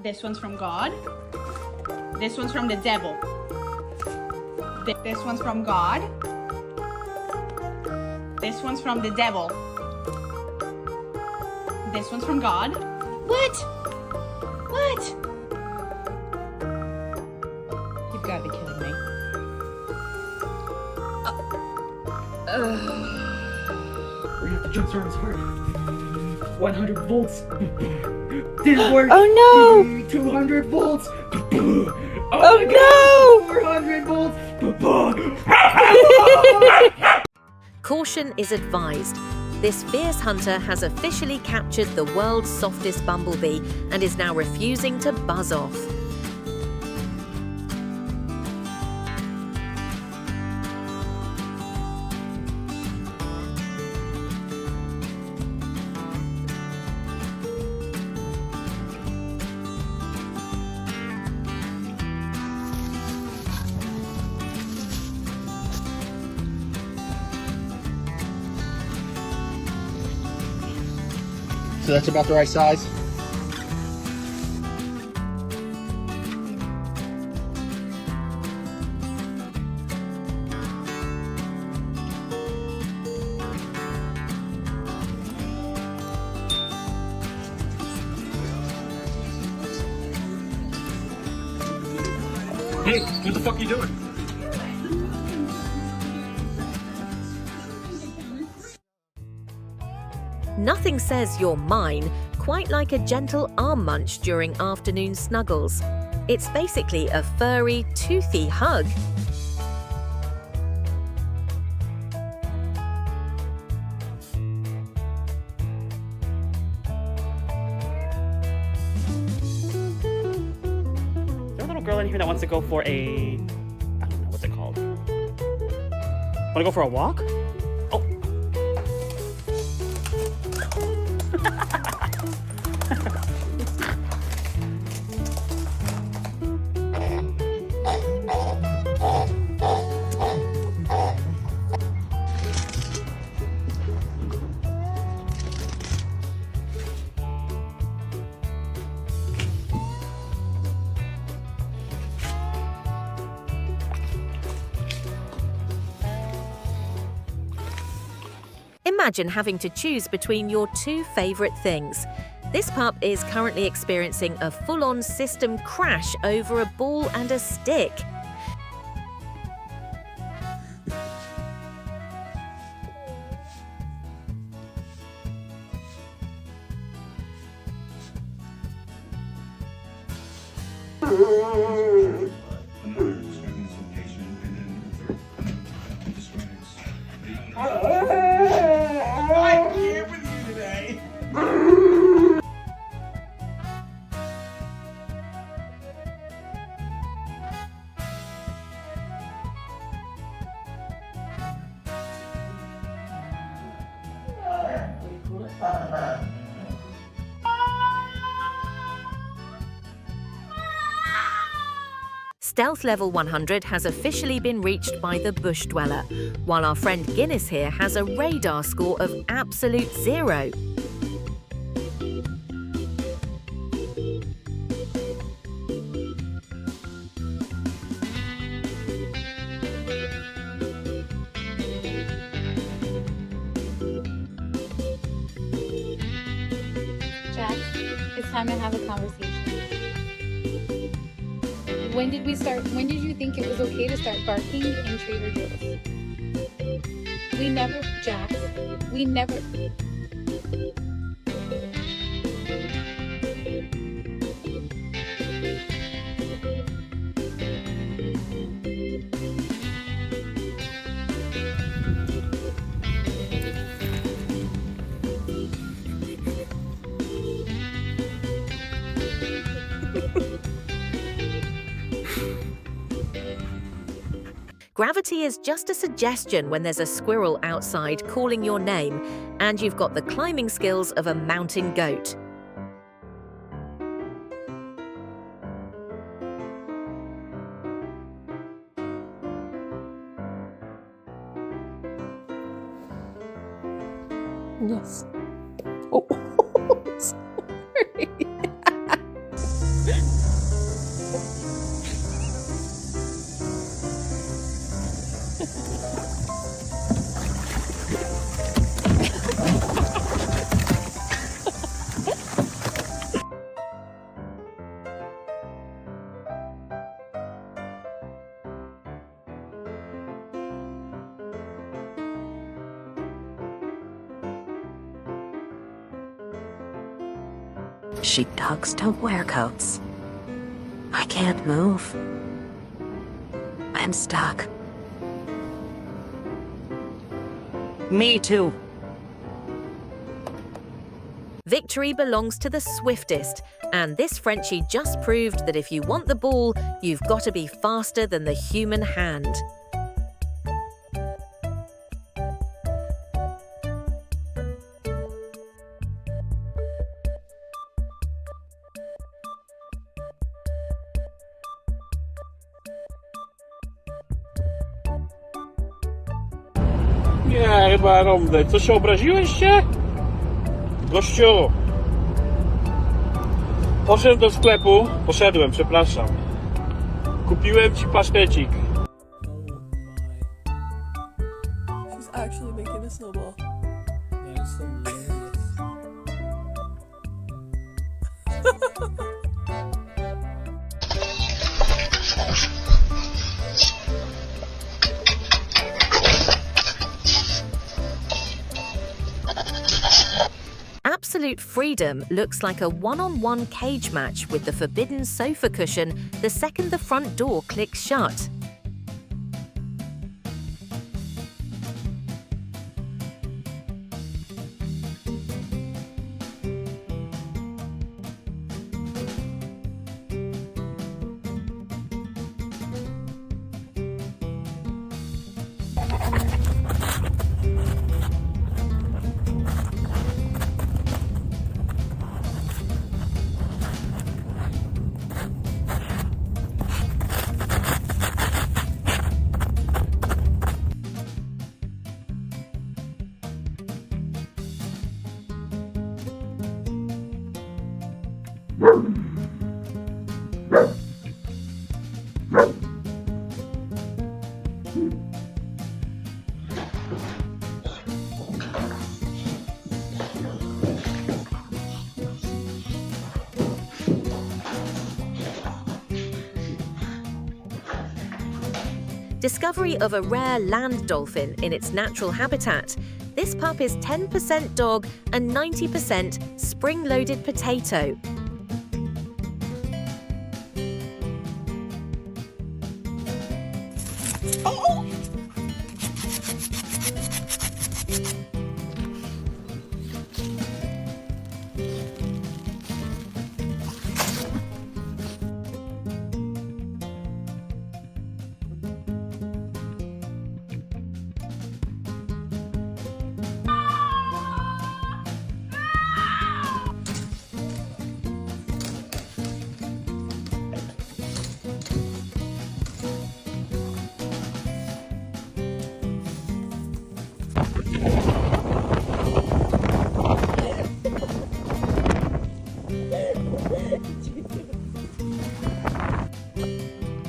This one's from God. This one's from the devil. This one's from God. This one's from the devil. This one's from God. What? What? You've got to be kidding me. We're gonna have to jump start his heart. 100 volts. Didn't work. Oh no! 200 volts. Oh no! 400 volts. Caution is advised. This fierce hunter has officially captured the world's softest bumblebee and is now refusing to buzz off. So that's about the right size. Hey, what the fuck are you doing? Nothing says you're mine quite like a gentle arm munch during afternoon snuggles. It's basically a furry, toothy hug. Is there a little girl in here that wants to go for a... I don't know, what's it called? Want to go for a walk? Oh. Imagine having to choose between your two favorite things. This pup is currently experiencing a full-on system crash over a ball and a stick. I'm here with you today. Stealth level 100 has officially been reached by the bush dweller, while our friend Guinness here has a radar score of absolute 0. Jack, it's time to have a conversation. When did you think it was okay to start barking in Trader Joe's? We never, Jack, we never. Gravity is just a suggestion when there's a squirrel outside calling your name and you've got the climbing skills of a mountain goat. Yes. Oh, sorry. Sheepdogs don't wear coats. I can't move. I'm stuck. Me too. Victory belongs to the swiftest, and this Frenchie just proved that if you want the ball, you've got to be faster than the human hand. Nie, chyba rąbny. Co się obraziłeś się? Gościu! Poszedłem, przepraszam. Kupiłem ci pasztecik. She's actually making a snowball. That is hilarious. Absolute freedom looks like a one-on-one cage match with the forbidden sofa cushion the second the front door clicks shut. Discovery of a rare land dolphin in its natural habitat. This pup is 10% dog and 90% spring-loaded potato.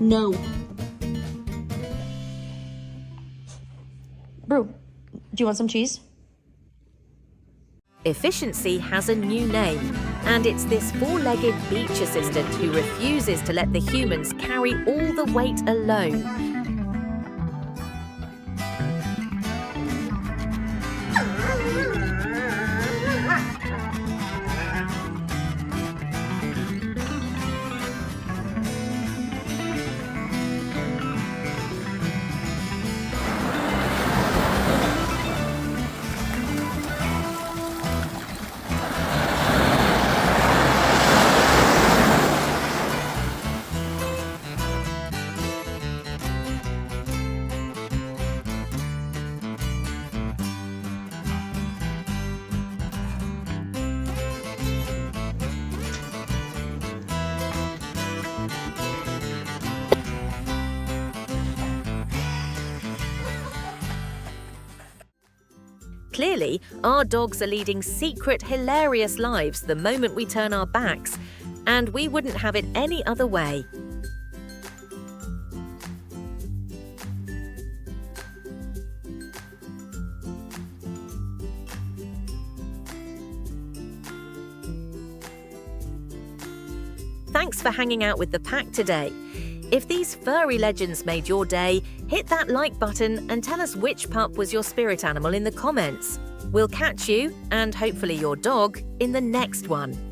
No. Brew, do you want some cheese? Efficiency has a new name, and it's this four-legged beach assistant who refuses to let the humans carry all the weight alone. Clearly, our dogs are leading secret, hilarious lives the moment we turn our backs, and we wouldn't have it any other way. Thanks for hanging out with the pack today. If these furry legends made your day, hit that like button and tell us which pup was your spirit animal in the comments. We'll catch you, and hopefully your dog, in the next one.